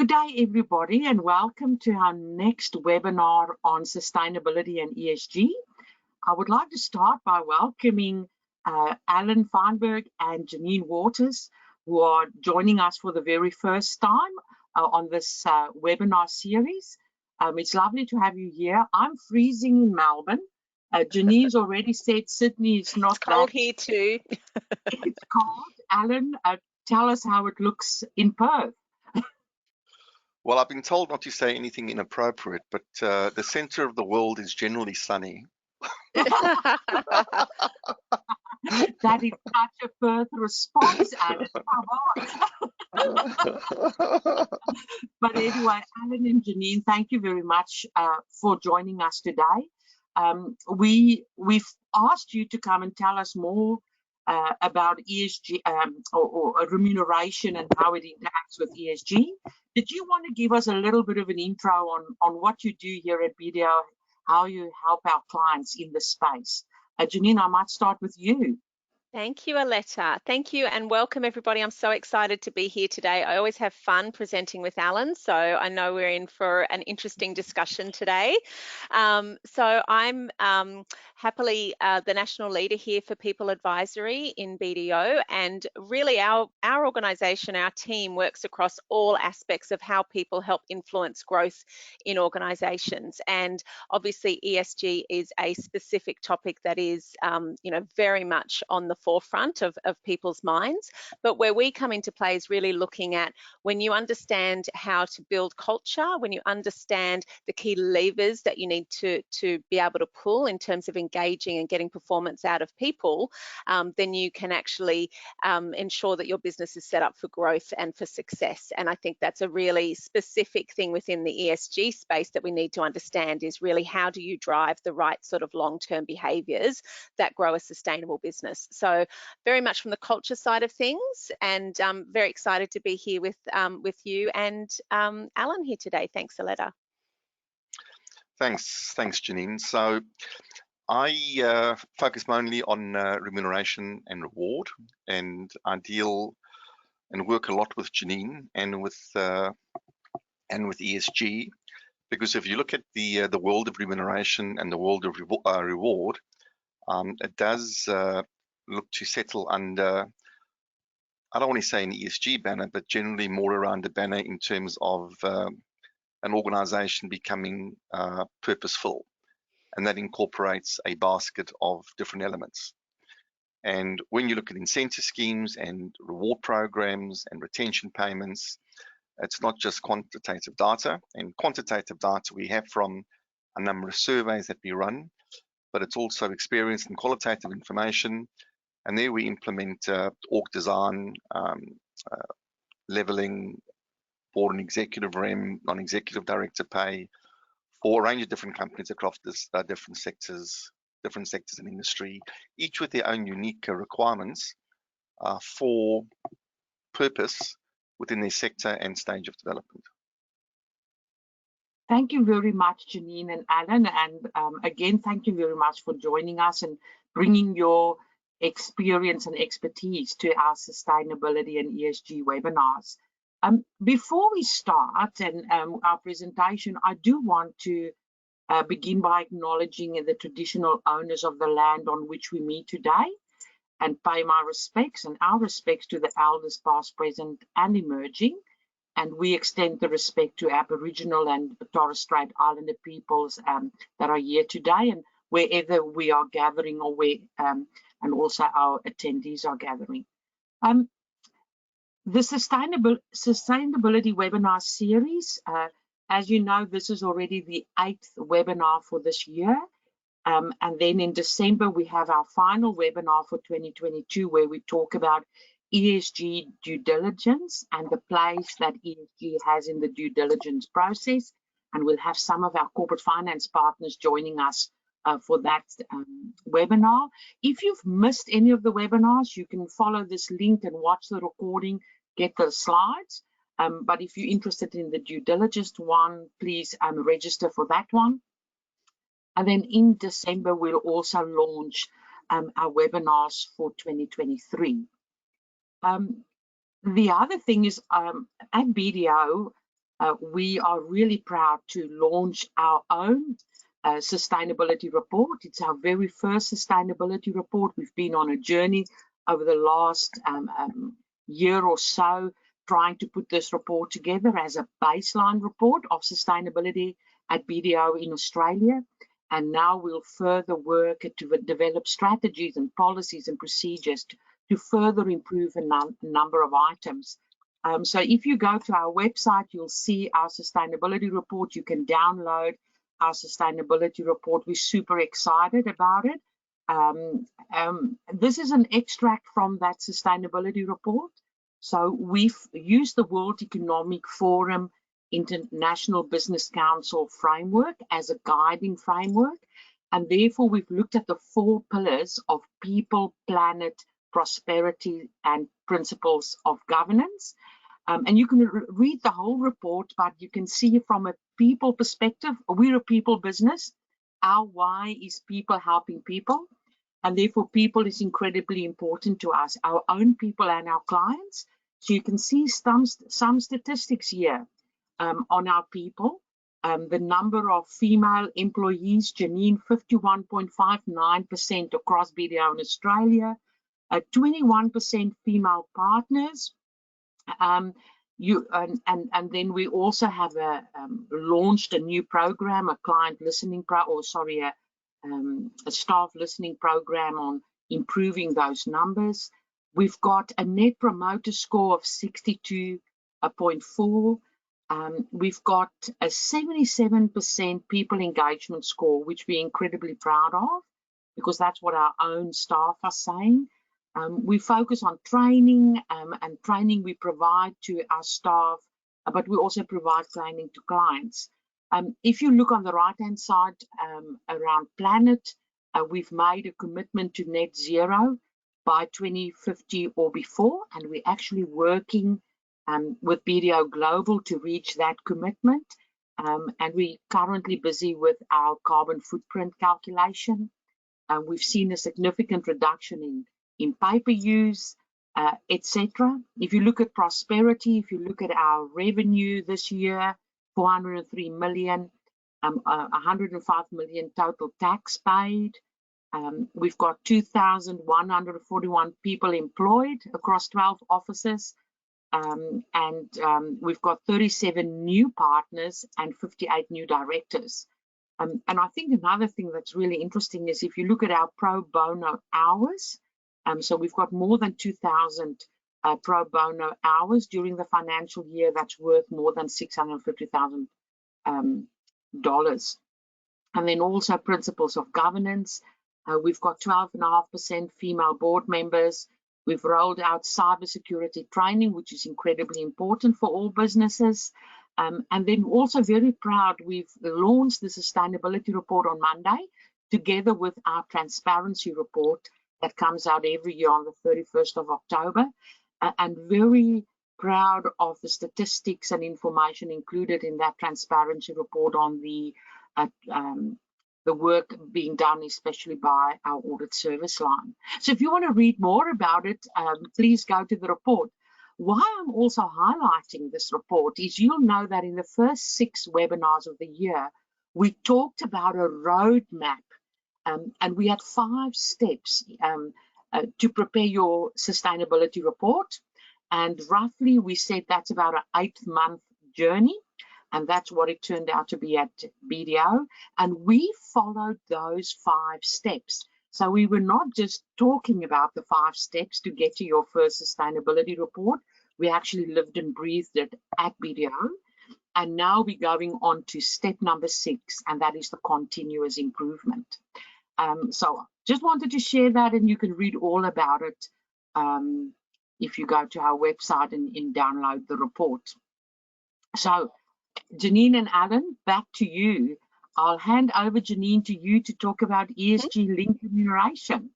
Good day, everybody, and welcome to our next webinar on sustainability and ESG. I would like to start by welcoming Allan, Feinberg and Janine Waters, who are joining us for the very first time on this webinar series. It's lovely to have you here. I'm freezing in Melbourne. Janine's already said Sydney is not cold here too. It's cold. Allan, tell us how it looks in Perth. Well, I've been told not to say anything inappropriate, but the center of the world is generally sunny. That is such a Perth response, Allan. Come on. But anyway, Allan and Janine, thank you very much for joining us today. We've asked you to come and tell us more about ESG or remuneration and how it interacts with ESG. Did you want to give us a little bit of an intro on what you do here at BDO, how you help our clients in this space? Janine, I might start with you. Thank you, Aletta. Thank you and welcome everybody. I'm so excited to be here today. I always have fun presenting with Allan, so I know we're in for an interesting discussion today. So I'm happily the national leader here for People Advisory in BDO, and really our organisation, our team works across all aspects of how people help influence growth in organisations. And obviously ESG is a specific topic that is very much on the forefront of people's minds, but where we come into play is really looking at when you understand how to build culture, when you understand the key levers that you need to be able to pull in terms of engaging and getting performance out of people, then you can actually ensure that your business is set up for growth and for success. And I think that's a really specific thing within the ESG space that we need to understand, is really how do you drive the right sort of long-term behaviours that grow a sustainable business. So very much from the culture side of things, and very excited to be here with you and Allan here today. Thanks, Aletta. Thanks, Janine. So I focus mainly on remuneration and reward, and I deal and work a lot with Janine and with ESG, because if you look at the world of remuneration and the world of reward, it does look to settle under, I don't want to say an ESG banner, but generally more around a banner in terms of an organization becoming purposeful, and that incorporates a basket of different elements. And when you look at incentive schemes and reward programs and retention payments, it's not just quantitative data, and quantitative data we have from a number of surveys that we run, but it's also experience and qualitative information. And there we implement org design, leveling, board and executive rem, non-executive director pay for a range of different companies across different sectors in industry, each with their own unique requirements for purpose within their sector and stage of development. Thank you very much, Janine and Allan. And again, thank you very much for joining us and bringing your experience and expertise to our sustainability and ESG webinars. Before we start and our presentation, I do want to begin by acknowledging the traditional owners of the land on which we meet today, and pay my respects and our respects to the elders past, present and emerging. And we extend the respect to Aboriginal and Torres Strait Islander peoples that are here today, and wherever we are gathering, or where and also our attendees are gathering. The Sustainability Webinar Series, as you know, this is already the 8th webinar for this year. And then in December, we have our final webinar for 2022, where we talk about ESG due diligence and the place that ESG has in the due diligence process. And we'll have some of our corporate finance partners joining us for that webinar. If you've missed any of the webinars, you can follow this link and watch the recording, get the slides. But if you're interested in the due diligence one, please register for that one. And then in December, we'll also launch our webinars for 2023. The other thing is at BDO, we are really proud to launch our own sustainability report. It's our very first sustainability report. We've been on a journey over the last year or so, trying to put this report together as a baseline report of sustainability at BDO in Australia. And now we'll further work to develop strategies and policies and procedures to further improve a number of items. So if you go to our website, you'll see our sustainability report. You can download our sustainability report. We're super excited about it. This is an extract from that sustainability report. So we've used the World Economic Forum International Business Council framework as a guiding framework, and therefore we've looked at the 4 pillars of people, planet, prosperity, and principles of governance. And you can read the whole report, but you can see from a people perspective, we're a people business. Our why is people helping people, and therefore people is incredibly important to us, our own people and our clients. So you can see some statistics here on our people. The number of female employees, Janine, 51.59% across BDO in Australia, 21% female partners. And then we also have launched a new program, a client listening a staff listening program on improving those numbers. We've got a net promoter score of 62.4. We've got a 77% people engagement score, which we're incredibly proud of, because that's what our own staff are saying. We focus on training, and training we provide to our staff, but we also provide training to clients. If you look on the right-hand side around planet, we've made a commitment to net zero by 2050 or before, and we're actually working with BDO Global to reach that commitment. And we're currently busy with our carbon footprint calculation. We've seen a significant reduction in paper use, etc. If you look at prosperity, if you look at our revenue this year, 403 million, 105 million total tax paid. We've got 2,141 people employed across 12 offices, and we've got 37 new partners and 58 new directors. And I think another thing that's really interesting is if you look at our pro bono hours, so we've got more than 2,000 pro bono hours during the financial year. That's worth more than $650,000. And then also principles of governance. We've got 12.5% female board members. We've rolled out cybersecurity training, which is incredibly important for all businesses. And then also very proud, we've launched the sustainability report on Monday, together with our transparency report that comes out every year on the 31st of October. And very proud of the statistics and information included in that transparency report on the work being done, especially by our audit service line. So if you want to read more about it, please go to the report. Why I'm also highlighting this report is you'll know that in the first 6 webinars of the year, we talked about a roadmap, and we had 5 steps to prepare your sustainability report. And roughly we said that's about an 8-month journey. And that's what it turned out to be at BDO. And we followed those 5 steps. So we were not just talking about the 5 steps to get to your first sustainability report. We actually lived and breathed it at BDO. And now we're going on to step number 6, and that is the continuous improvement. So just wanted to share that, and you can read all about it if you go to our website and download the report. So Janine and Allan, back to you. I'll hand over, Janine, to you to talk about ESG-linked remuneration.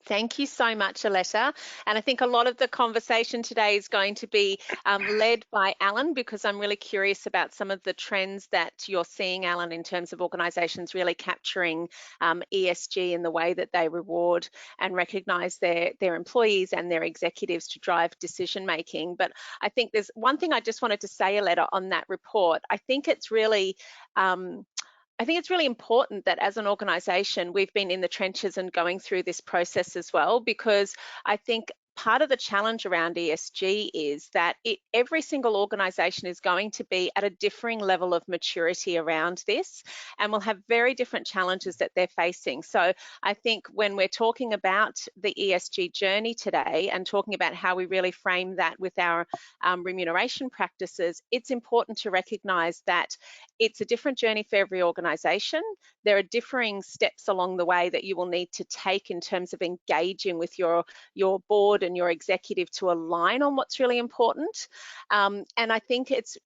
Thank you so much, Aletta. And I think a lot of the conversation today is going to be led by Allan, because I'm really curious about some of the trends that you're seeing, Allan, in terms of organisations really capturing ESG in the way that they reward and recognise their employees and their executives to drive decision making. But I think there's one thing I just wanted to say, Aletta, on that report. I think it's really important that as an organisation, we've been in the trenches and going through this process as well, because I think part of the challenge around ESG is that every single organisation is going to be at a differing level of maturity around this, and will have very different challenges that they're facing. So I think when we're talking about the ESG journey today and talking about how we really frame that with our remuneration practices, it's important to recognise that it's a different journey for every organisation. There are differing steps along the way that you will need to take in terms of engaging with your board and your executive to align on what's really important. And I think it's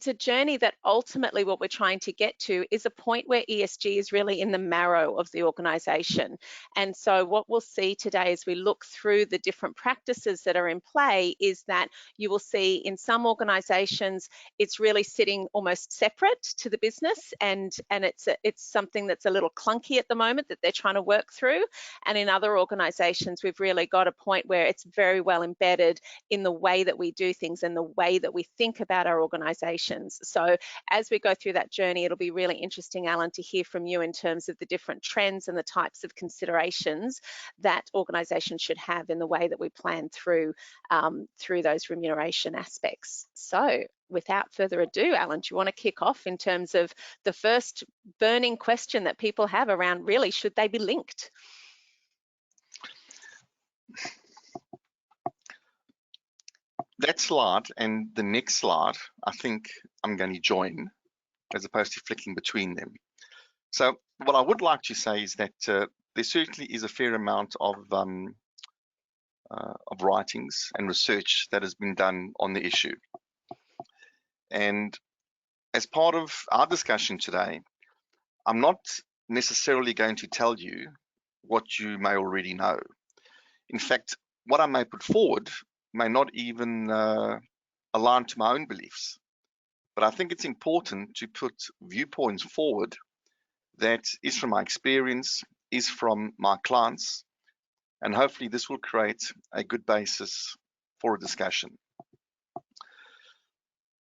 a journey that ultimately what we're trying to get to is a point where ESG is really in the marrow of the organisation. And so what we'll see today as we look through the different practices that are in play is that you will see in some organisations it's really sitting almost separate to the business, and it's something that's a little clunky at the moment that they're trying to work through. And in other organisations, we've really got a point where it's very well embedded in the way that we do things and the way that we think about our organisations. So as we go through that journey, it'll be really interesting, Allan, to hear from you in terms of the different trends and the types of considerations that organisations should have in the way that we plan through those remuneration aspects. So without further ado, Allan, do you want to kick off in terms of the first burning question that people have around really should they be linked? That slide and the next slide, I think I'm going to join as opposed to flicking between them. So what I would like to say is that there certainly is a fair amount of writings and research that has been done on the issue. And as part of our discussion today, I'm not necessarily going to tell you what you may already know. In fact, what I may put forward may not even align to my own beliefs. But I think it's important to put viewpoints forward that is from my experience, is from my clients, and hopefully this will create a good basis for a discussion.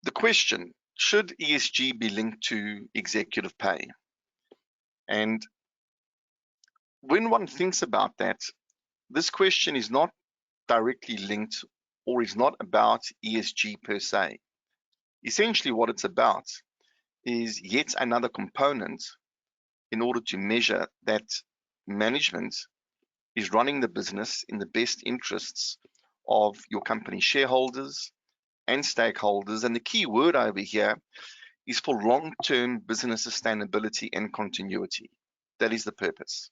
The question, should ESG be linked to executive pay? And when one thinks about that, this question is not directly linked or is not about ESG per se. Essentially what it's about is yet another component in order to measure that management is running the business in the best interests of your company shareholders and stakeholders. And the key word over here is for long-term business sustainability and continuity. That is the purpose.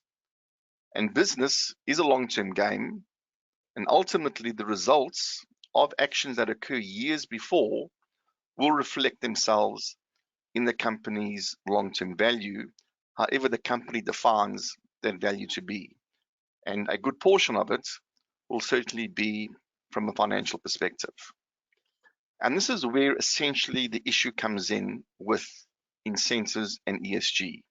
And business is a long-term game, and ultimately the results of actions that occur years before will reflect themselves in the company's long-term value, however the company defines that value to be. And a good portion of it will certainly be from a financial perspective. And this is where essentially the issue comes in with incentives and ESG.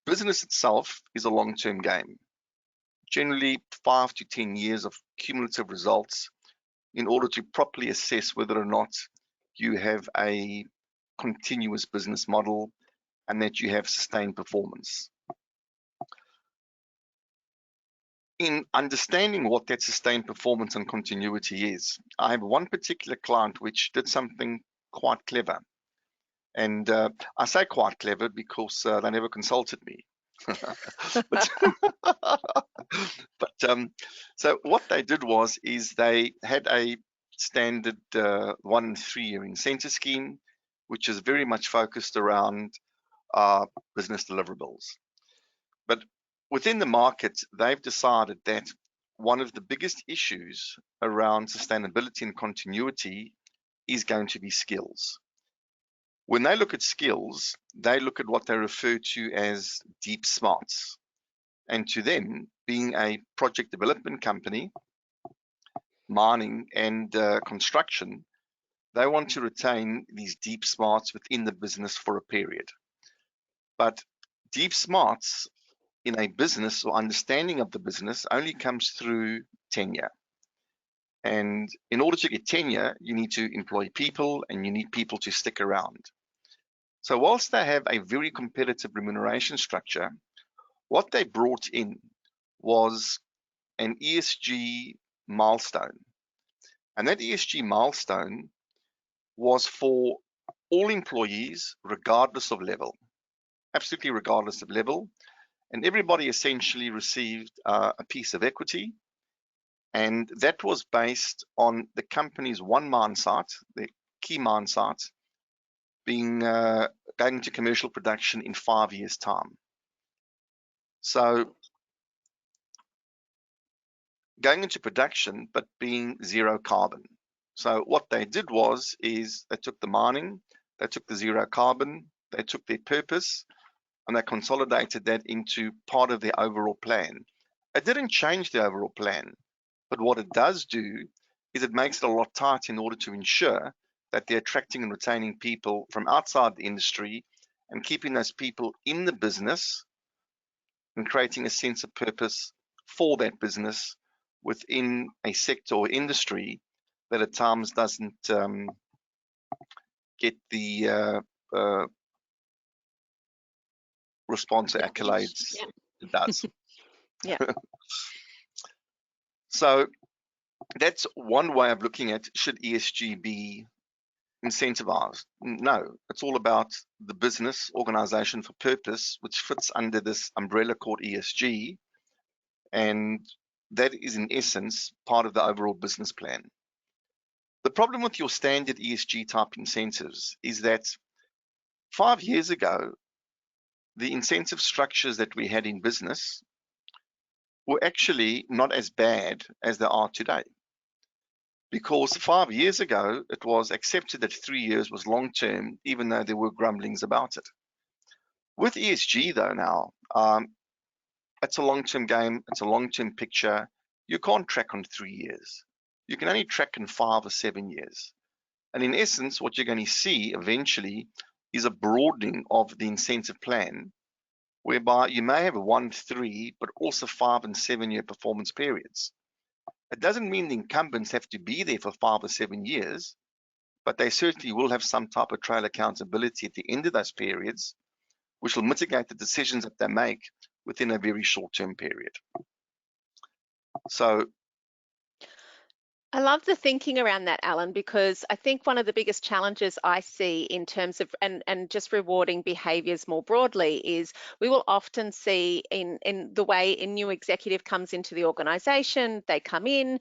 Business itself is a long-term game, generally 5 to 10 years of cumulative results in order to properly assess whether or not you have a continuous business model and that you have sustained performance. In understanding what that sustained performance and continuity is, I have one particular client which did something quite clever. And I say quite clever because they never consulted me. So what they did is they had a standard 1 and 3 year incentive scheme, which is very much focused around business deliverables. But within the market, they've decided that one of the biggest issues around sustainability and continuity is going to be skills. When they look at skills, they look at what they refer to as deep smarts. And to them, being a project development company, mining and construction, they want to retain these deep smarts within the business for a period. But deep smarts in a business or understanding of the business only comes through tenure. And in order to get tenure, you need to employ people and you need people to stick around. So whilst they have a very competitive remuneration structure, what they brought in was an ESG milestone. And that ESG milestone was for all employees, regardless of level, absolutely regardless of level. And everybody essentially received a piece of equity. And that was based on the company's one mine site, the key mine site, being going into commercial production in 5 years' time. So going into production, but being zero carbon. So what they did was, they took the mining, they took the zero carbon, they took their purpose, and they consolidated that into part of their overall plan. It didn't change the overall plan, but what it does do is it makes it a lot tighter in order to ensure that they're attracting and retaining people from outside the industry and keeping those people in the business and creating a sense of purpose for that business within a sector or industry that at times doesn't get the response or accolades it does. Yeah. So that's one way of looking at, should ESG be incentivized? No, it's all about the business organization for purpose, which fits under this umbrella called ESG, and that is in essence part of the overall business plan. The problem with your standard ESG type incentives is that 5 years ago, the incentive structures that we had in business were actually not as bad as they are today. Because 5 years ago, it was accepted that 3 years was long term, even though there were grumblings about it. With ESG though now, it's a long-term game, it's a long-term picture. You can't track on 3 years. You can only track in 5 or 7 years. And in essence, what you're going to see eventually is a broadening of the incentive plan, whereby you may have 1, 3, but also 5 and 7 year performance periods. It doesn't mean the incumbents have to be there for 5 or 7 years, but they certainly will have some type of trail accountability at the end of those periods, which will mitigate the decisions that they make within a very short-term period. So I love the thinking around that, Allan, because I think one of the biggest challenges I see in terms of and just rewarding behaviours more broadly is we will often see in the way a new executive comes into the organisation, they come in,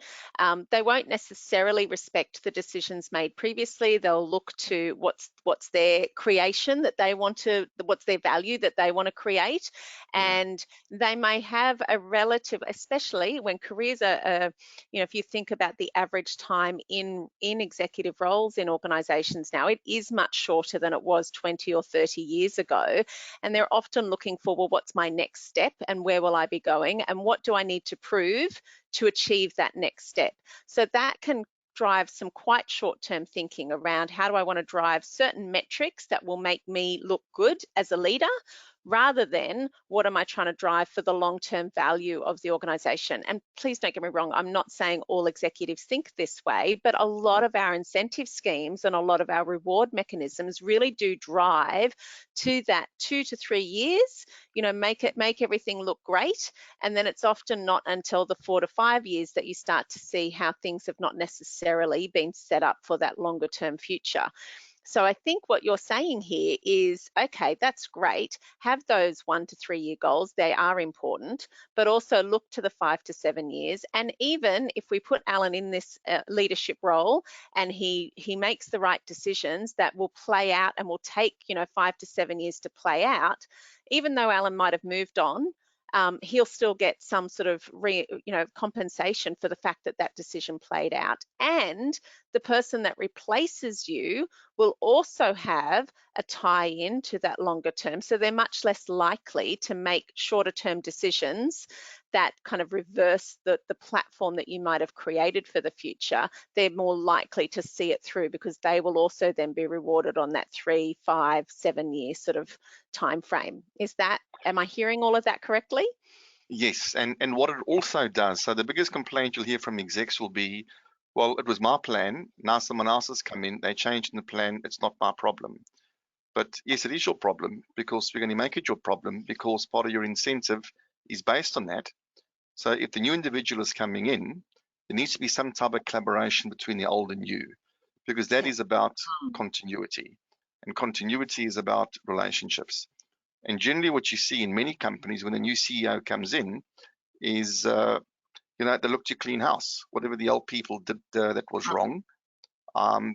they won't necessarily respect the decisions made previously. They'll look to what's their creation that they want to, what's their value that they want to create, and they may have a relative, especially when careers are you know, if you think about the average time in executive roles in organisations now, it is much shorter than it was 20 or 30 years ago. And they're often looking for, well, what's my next step and where will I be going and what do I need to prove to achieve that next step? So that can drive some quite short-term thinking around how do I want to drive certain metrics that will make me look good as a leader, rather than what am I trying to drive for the long-term value of the organisation. And please don't get me wrong, I'm not saying all executives think this way, but a lot of our incentive schemes and a lot of our reward mechanisms really do drive to that 2 to 3 years, you know, make everything look great. And then it's often not until the 4 to 5 years that you start to see how things have not necessarily been set up for that longer term future. So I think what you're saying here is, okay, that's great. Have those 1 to 3 year goals. They are important, but also look to the 5 to 7 years. And even if we put Allan in this leadership role and he makes the right decisions that will play out and will take, you know, 5 to 7 years to play out, even though Allan might have moved on, he'll still get some sort of compensation for the fact that that decision played out. And the person that replaces you will also have a tie-in to that longer term. So they're much less likely to make shorter term decisions that kind of reverse the platform that you might have created for the future, they're more likely to see it through, because they will also then be rewarded on that 3, 5, 7 year sort of time frame. Am I hearing all of that correctly? Yes, and what it also does, so the biggest complaint you'll hear from execs will be, well, it was my plan, now someone else has come in, they changed the plan, it's not my problem. But yes, it is your problem, because we're going to make it your problem, because part of your incentive is based on that. So if the new individual is coming in, there needs to be some type of collaboration between the old and new, because that is about continuity, and continuity is about relationships. And generally what you see in many companies when a new CEO comes in is, you know, they look to clean house. Whatever the old people did that was wrong,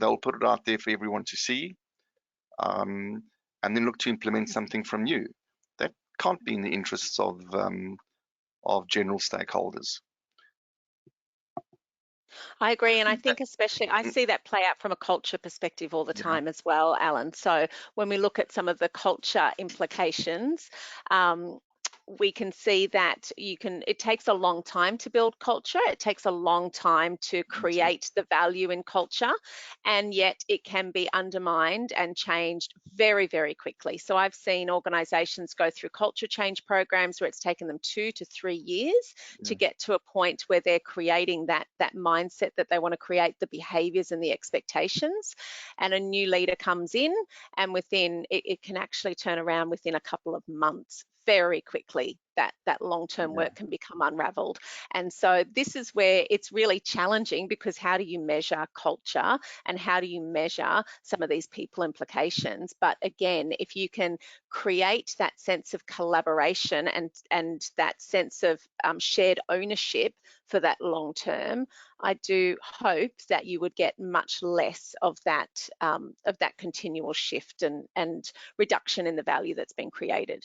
they'll put it out there for everyone to see, and then look to implement something from new. That can't be in the interests of general stakeholders. I agree, and I think especially I see that play out from a culture perspective all the time as well, Allan. So when we look at some of the culture implications, we can see that it takes a long time to build culture. It takes a long time to create the value in culture, and yet it can be undermined and changed very, very quickly. So I've seen organizations go through culture change programs where it's taken them 2 to 3 years to get to a point where they're creating that mindset that they want to create, the behaviors and the expectations, and a new leader comes in, and within it can actually turn around within a couple of months. Very quickly that long-term work can become unraveled. And so this is where it's really challenging, because how do you measure culture and how do you measure some of these people implications? But again, if you can create that sense of collaboration and that sense of shared ownership for that long term, I do hope that you would get much less of that continual shift and reduction in the value that's been created.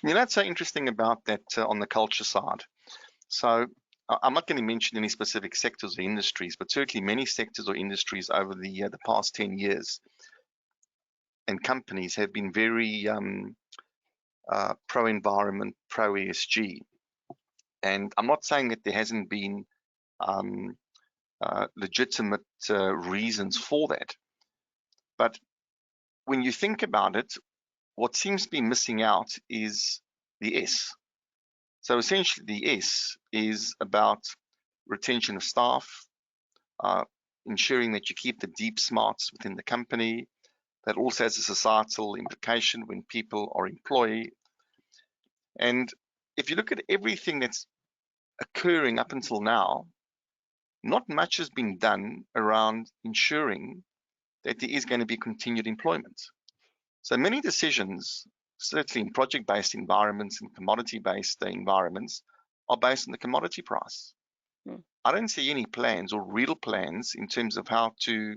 You know, that's so interesting about that on the culture side. So I'm not going to mention any specific sectors or industries, but certainly many sectors or industries over the past 10 years and companies have been very pro-environment, pro-ESG. And I'm not saying that there hasn't been legitimate reasons for that. But when you think about it, what seems to be missing out is the S. So essentially the S is about retention of staff, ensuring that you keep the deep smarts within the company. That also has a societal implication when people are employed. And if you look at everything that's occurring up until now, not much has been done around ensuring that there is going to be continued employment. So many decisions, certainly in project-based environments and commodity-based environments, are based on the commodity price. I don't see any plans or real plans in terms of how to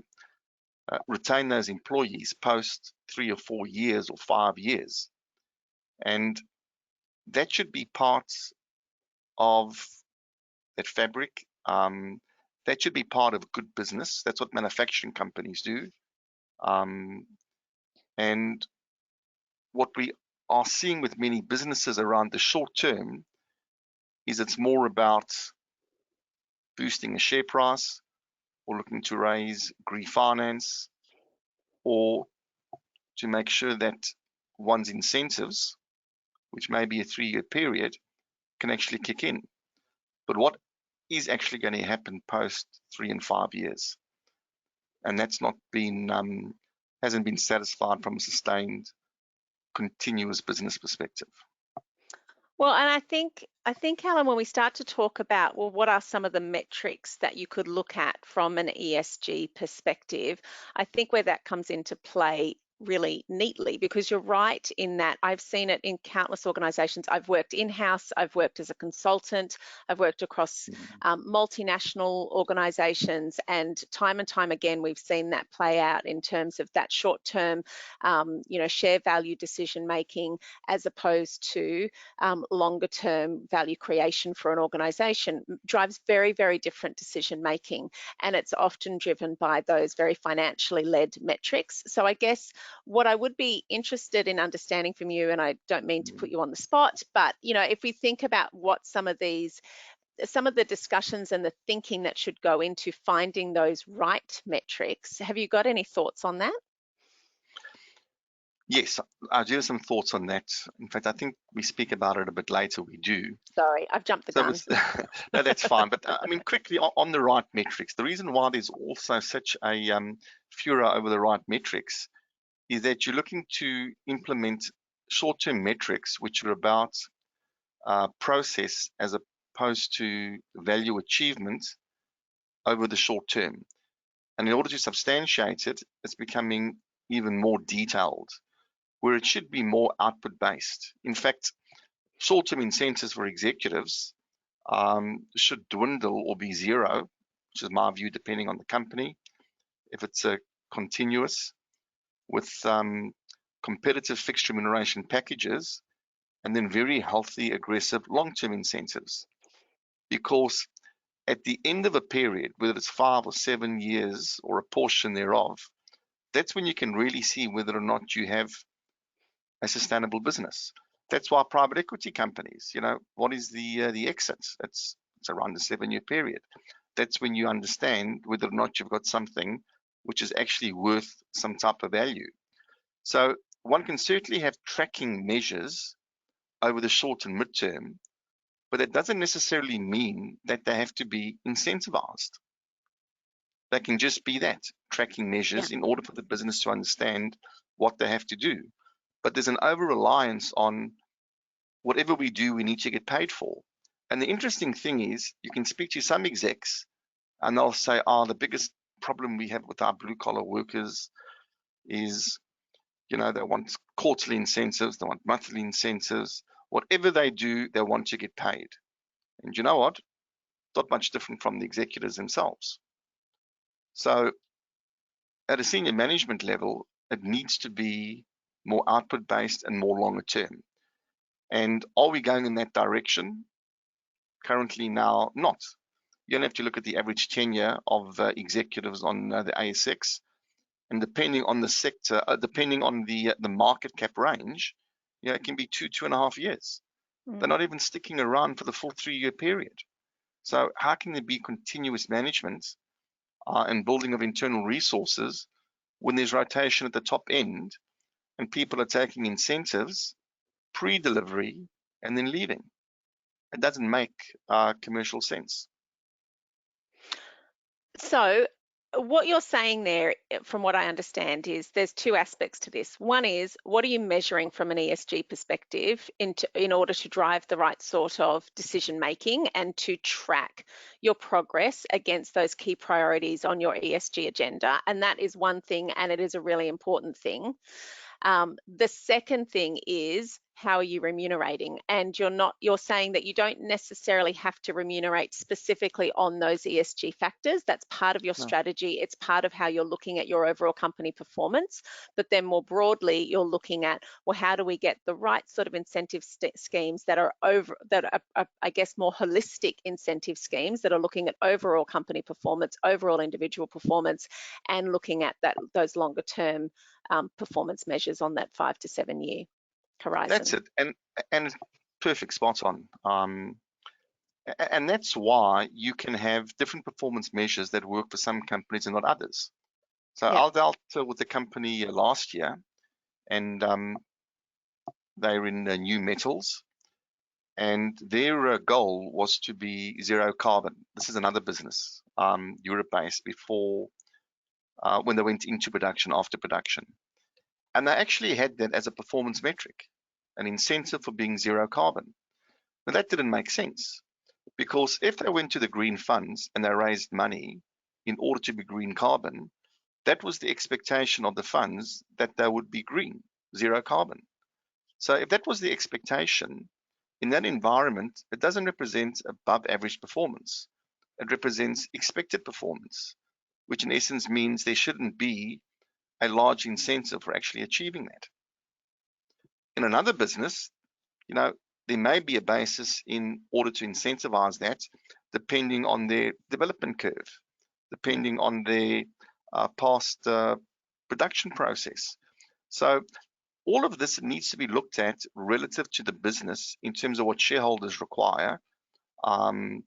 retain those employees post 3 or 4 years or 5 years. And that should be part of that fabric. That should be part of good business. That's what manufacturing companies do. And what we are seeing with many businesses around the short term is it's more about boosting a share price, or looking to raise refinance, or to make sure that one's incentives, which may be a 3-year period, can actually kick in. But what is actually going to happen post 3 and 5 years? And that's not been, hasn't been satisfied from a sustained, continuous business perspective. Well, and I think, Allan, when we start to talk about, well, what are some of the metrics that you could look at from an ESG perspective, I think where that comes into play really neatly, because you're right in that I've seen it in countless organizations. I've worked in-house, I've worked as a consultant, I've worked across multinational organizations, and time again we've seen that play out in terms of that short-term share value decision making, as opposed to longer term value creation for an organization. Drives very, very different decision making, and it's often driven by those very financially led metrics. So I guess What I would be interested in understanding from you, and I don't mean to put you on the spot, but if we think about what some of the discussions and the thinking that should go into finding those right metrics, have you got any thoughts on that? Yes, I do have some thoughts on that. In fact, I think we speak about it a bit later. We do. Sorry, I've jumped the gun. No, that's fine. But I mean, quickly on the right metrics, the reason why there's also such a furor over the right metrics is that you're looking to implement short-term metrics, which are about process as opposed to value achievement over the short term. And in order to substantiate it, it's becoming even more detailed, where it should be more output-based. In fact, short-term incentives for executives should dwindle or be zero, which is my view, depending on the company. If it's a continuous with competitive fixed remuneration packages, and then very healthy, aggressive long-term incentives. Because at the end of a period, whether it's 5 or 7 years or a portion thereof, that's when you can really see whether or not you have a sustainable business. That's why private equity companies, what is the exit? It's around a 7-year period. That's when you understand whether or not you've got something which is actually worth some type of value. So one can certainly have tracking measures over the short and midterm, but that doesn't necessarily mean that they have to be incentivized. They can just be that, tracking measures in order for the business to understand what they have to do. But there's an over-reliance on whatever we do, we need to get paid for. And the interesting thing is, you can speak to some execs and they'll say, the biggest problem we have with our blue-collar workers is, they want quarterly incentives, they want monthly incentives. Whatever they do, they want to get paid. And you know what? Not much different from the executives themselves. So at a senior management level, it needs to be more output-based and more longer term. And are we going in that direction? Currently now, not. You don't have to look at the average tenure of executives on the ASX. And depending on the sector, depending on the market cap range, it can be 2.5 years. They're not even sticking around for the full 3-year period. So how can there be continuous management and building of internal resources when there's rotation at the top end and people are taking incentives pre-delivery and then leaving? It doesn't make commercial sense. So what you're saying there, from what I understand, is there's 2 aspects to this. One is, what are you measuring from an ESG perspective in order to drive the right sort of decision making and to track your progress against those key priorities on your ESG agenda? And that is one thing, and it is a really important thing. The second thing is, how are you remunerating? And you're saying that you don't necessarily have to remunerate specifically on those ESG factors. That's part of your strategy. It's part of how you're looking at your overall company performance. But then more broadly, you're looking at, well, how do we get the right sort of incentive schemes that are I guess, more holistic incentive schemes that are looking at overall company performance, overall individual performance, and looking at those longer term performance measures on that 5 to 7 year horizon. That's it, and perfect, spot on. And that's why you can have different performance measures that work for some companies and not others. So I dealt with the company last year, and they're in new metals, and their goal was to be zero carbon. This is another business, Europe-based, before when they went into production, after production. And they actually had that as a performance metric, an incentive for being zero carbon. But that didn't make sense, because if they went to the green funds and they raised money in order to be green carbon, that was the expectation of the funds, that they would be green, zero carbon. So if that was the expectation, in that environment, it doesn't represent above average performance. It represents expected performance, which in essence means there shouldn't be a large incentive for actually achieving that. In another business, there may be a basis in order to incentivize that, depending on their development curve, depending on their past production process. So all of this needs to be looked at relative to the business in terms of what shareholders require and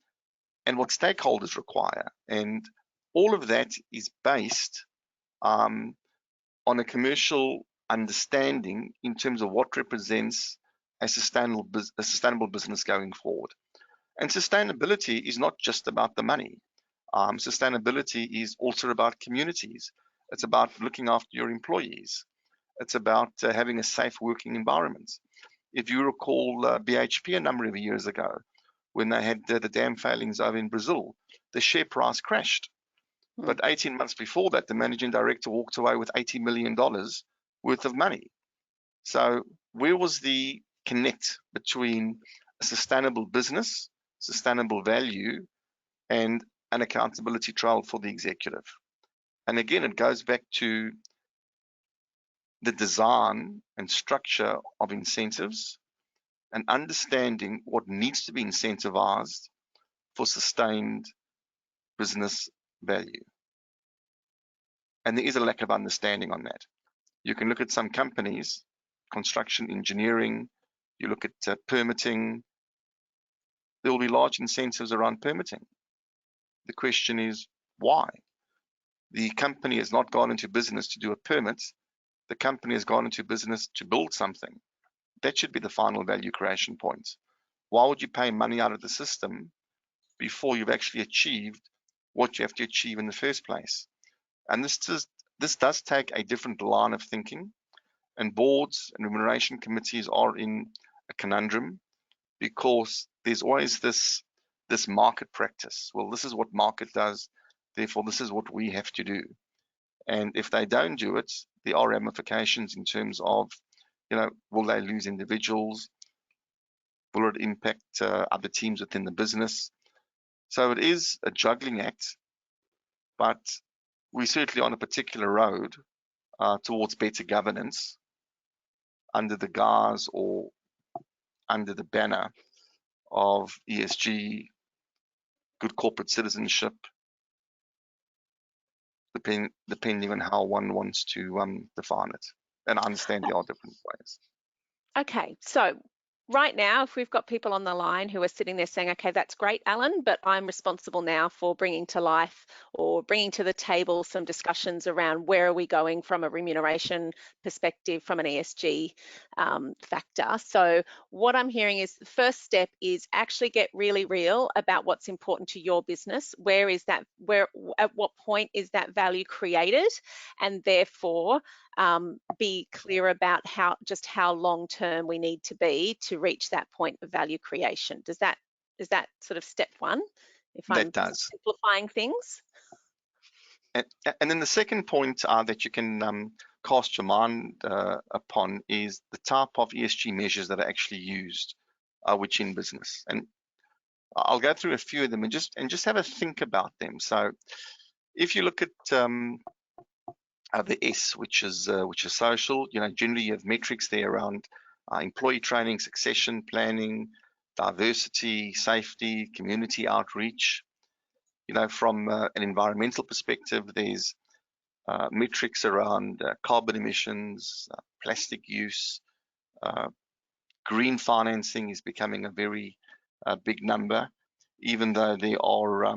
what stakeholders require. And all of that is based on a commercial understanding in terms of what represents a sustainable business going forward. And sustainability is not just about the money. Sustainability is also about communities. It's about looking after your employees. It's about having a safe working environment. If you recall BHP a number of years ago, when they had the dam failings over in Brazil, the share price crashed. But 18 months before that, the managing director walked away with $80 million worth of money. So where was the connect between a sustainable business, sustainable value, and an accountability trail for the executive? And again, it goes back to the design and structure of incentives and understanding what needs to be incentivized for sustained business value. And there is a lack of understanding on that. You can look at some companies, construction, engineering, you look at permitting, there will be large incentives around permitting. The question is, why? The company has not gone into business to do a permit. The company has gone into business to build something. That should be the final value creation point. Why would you pay money out of the system before you've actually achieved what you have to achieve in the first place? And this does take a different line of thinking, and boards and remuneration committees are in a conundrum because there's always this market practice. Well, this is what market does, therefore this is what we have to do. And if they don't do it, there are ramifications in terms of, will they lose individuals? Will it impact other teams within the business? So it is a juggling act, but we're certainly on a particular road towards better governance under the guise or under the banner of ESG, good corporate citizenship, depending on how one wants to define it. And I understand there are different ways. Okay, so right now, if we've got people on the line who are sitting there saying, okay, that's great, Allan, but I'm responsible now for bringing to life or bringing to the table some discussions around where are we going from a remuneration perspective, from an ESG factor. So what I'm hearing is the first step is actually get really real about what's important to your business. At what point is that value created? And therefore, be clear about how long term we need to be to reach that point of value creation. Is that sort of step one? If I'm simplifying things. And then the second point that you can cast your mind upon is the type of ESG measures that are actually used within business. And I'll go through a few of them and just have a think about them. So if you look at the S, which is social, generally you have metrics there around employee training, succession planning, diversity, safety, community outreach. From an environmental perspective, there's metrics around carbon emissions, plastic use. Green financing is becoming a very big number, even though there are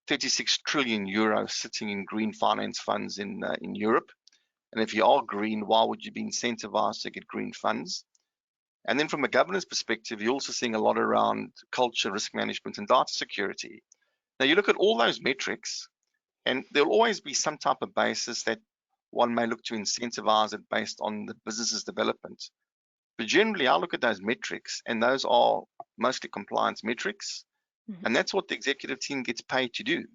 36 trillion euros sitting in green finance funds in Europe. And if you are green, why would you be incentivized to get green funds? And then from a governance perspective, you're also seeing a lot around culture, risk management, and data security. Now you look at all those metrics, and there'll always be some type of basis that one may look to incentivize it based on the business's development. But generally, I look at those metrics, and those are mostly compliance metrics. And that's what the executive team gets paid to do.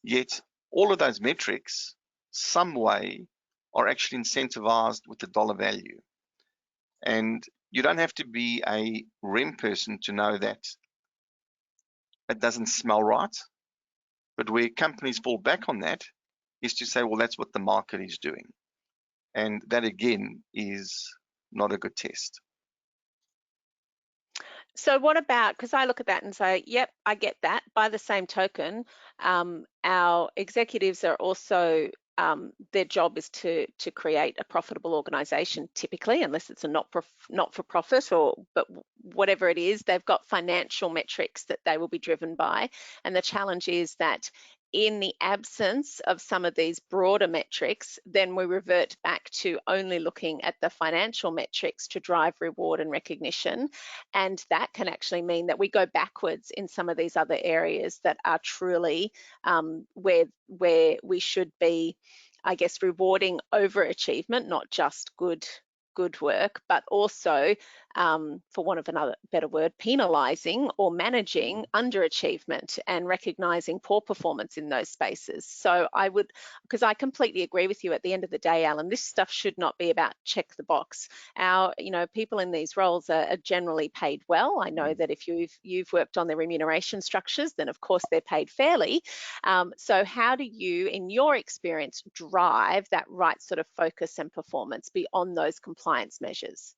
Yet all of those metrics, some way, are actually incentivized with the dollar value. And you don't have to be a REM person to know that it doesn't smell right. But where companies fall back on that is to say, well, that's what the market is doing. And that, again, is not a good test. So what about, because I look at that and say, yep, I get that. By the same token, our executives are also their job is to create a profitable organisation, typically, unless it's a not-for-profit, but whatever it is, they've got financial metrics that they will be driven by. And the challenge is that in the absence of some of these broader metrics, then we revert back to only looking at the financial metrics to drive reward and recognition. And that can actually mean that we go backwards in some of these other areas that are truly where we should be, I guess, rewarding overachievement, not just good work, but also, for want of another better word, penalising or managing underachievement and recognising poor performance in those spaces. So I would, because I completely agree with you, at the end of the day, Allan, this stuff should not be about check the box. People in these roles are generally paid well. I know that if you've worked on the remuneration structures, then of course they're paid fairly. So how do you, in your experience, drive that right sort of focus and performance beyond those compliance measures?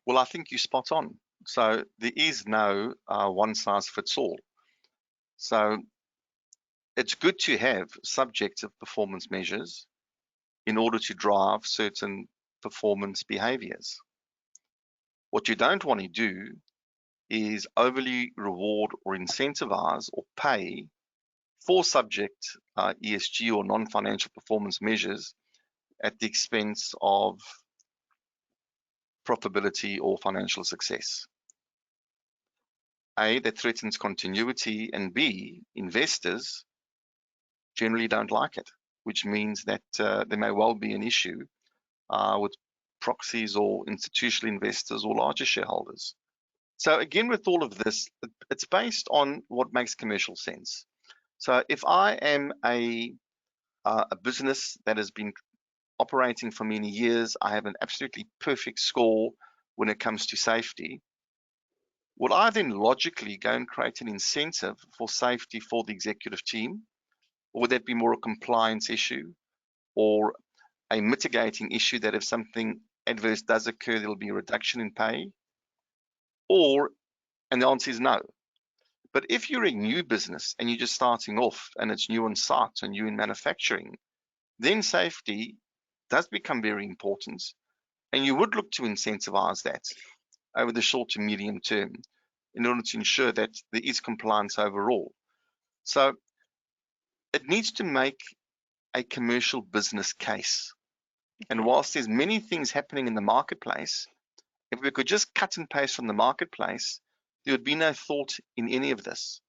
Well, I think you're spot on. So there is no one size fits all. So it's good to have subjective performance measures in order to drive certain performance behaviors. What you don't want to do is overly reward or incentivize or pay for subject ESG or non-financial performance measures at the expense of profitability or financial success. A, that threatens continuity, and B, investors generally don't like it, which means that there may well be an issue with proxies or institutional investors or larger shareholders. So again, with all of this, it's based on what makes commercial sense. So if I am a business that has been operating for many years, I have an absolutely perfect score when it comes to safety, would I then logically go and create an incentive for safety for the executive team? Or would that be more a compliance issue or a mitigating issue that if something adverse does occur, there'll be a reduction in pay? And the answer is no. But if you're a new business and you're just starting off and it's new on site and you're in manufacturing, then safety does become very important. And you would look to incentivize that over the short to medium term in order to ensure that there is compliance overall. So it needs to make a commercial business case. And whilst there's many things happening in the marketplace, if we could just cut and paste from the marketplace, there would be no thought in any of this.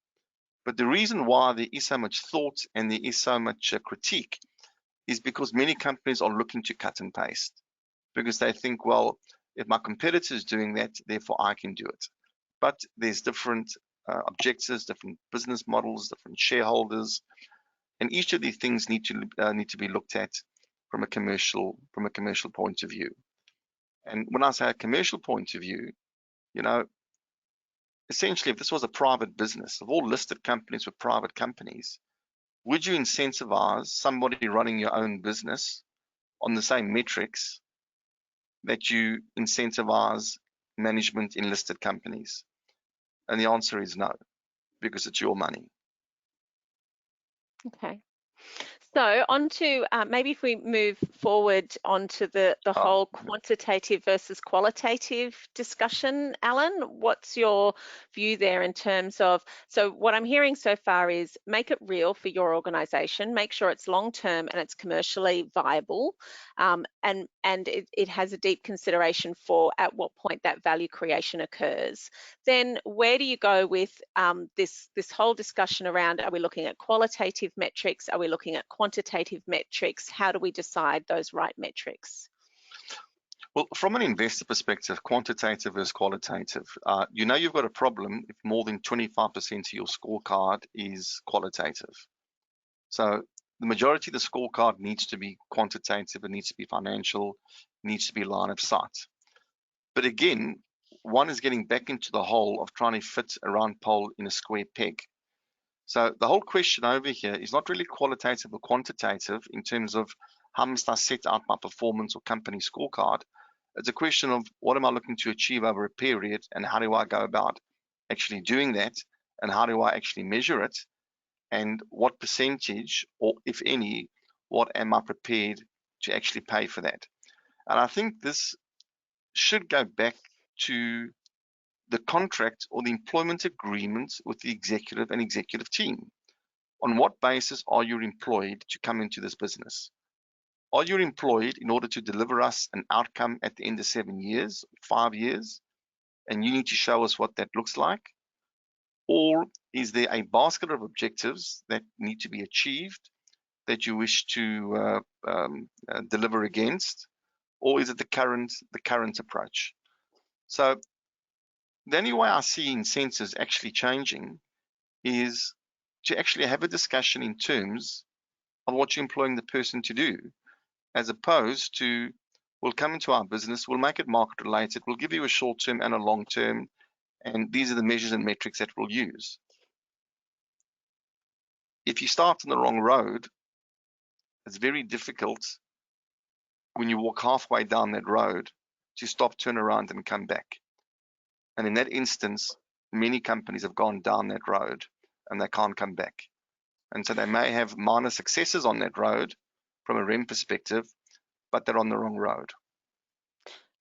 But the reason why there is so much thought and there is so much critique is because many companies are looking to cut and paste because they think, well, if my competitor is doing that, therefore I can do it. But there's different objectives, different business models, different shareholders, and each of these things need to be looked at from a commercial point of view. And when I say a commercial point of view, essentially, if this was a private business, if all listed companies were private companies, would you incentivize somebody running your own business on the same metrics that you incentivize management in listed companies? And the answer is no, because it's your money. Okay. So on to maybe if we move forward onto the whole quantitative versus qualitative discussion, Allan, what's your view there in terms of, so what I'm hearing so far is make it real for your organisation, make sure it's long-term and it's commercially viable, and it has a deep consideration for at what point that value creation occurs. Then where do you go with this whole discussion around, are we looking at qualitative metrics, are we looking at quantitative metrics? How do we decide those right metrics? Well, from an investor perspective, quantitative versus qualitative, you've got a problem if more than 25% of your scorecard is qualitative. So the majority of the scorecard needs to be quantitative, it needs to be financial, it needs to be line of sight. But again, one is getting back into the hole of trying to fit a round pole in a square peg. So the whole question over here is not really qualitative or quantitative in terms of how must I set out my performance or company scorecard. It's a question of what am I looking to achieve over a period and how do I go about actually doing that and how do I actually measure it and what percentage, or if any, what am I prepared to actually pay for that? And I think this should go back to the contract or the employment agreement with the executive and executive team. On what basis are you employed to come into this business? Are you employed in order to deliver us an outcome at the end of 7 years, 5 years, and you need to show us what that looks like? Or is there a basket of objectives that need to be achieved that you wish to deliver against? Or is it the current approach? So the only way I see incentives actually changing is to actually have a discussion in terms of what you're employing the person to do, as opposed to, we'll come into our business, we'll make it market related, we'll give you a short term and a long term, and these are the measures and metrics that we'll use. If you start on the wrong road, it's very difficult when you walk halfway down that road to stop, turn around and come back. And in that instance, many companies have gone down that road and they can't come back. And so they may have minor successes on that road from a REM perspective, but they're on the wrong road.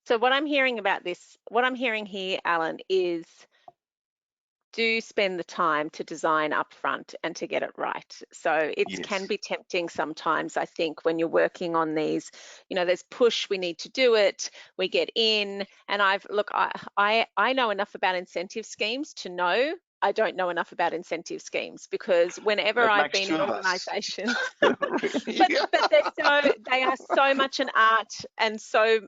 So what I'm hearing about this, what I'm hearing here, Allan, is do spend the time to design upfront and to get it right. So it can be tempting sometimes, I think, when you're working on these, you know, there's push, we need to do it, we get in, and I know enough about incentive schemes to know I don't know enough about incentive schemes, because whenever I've been in organisations, but they are so much an art, and so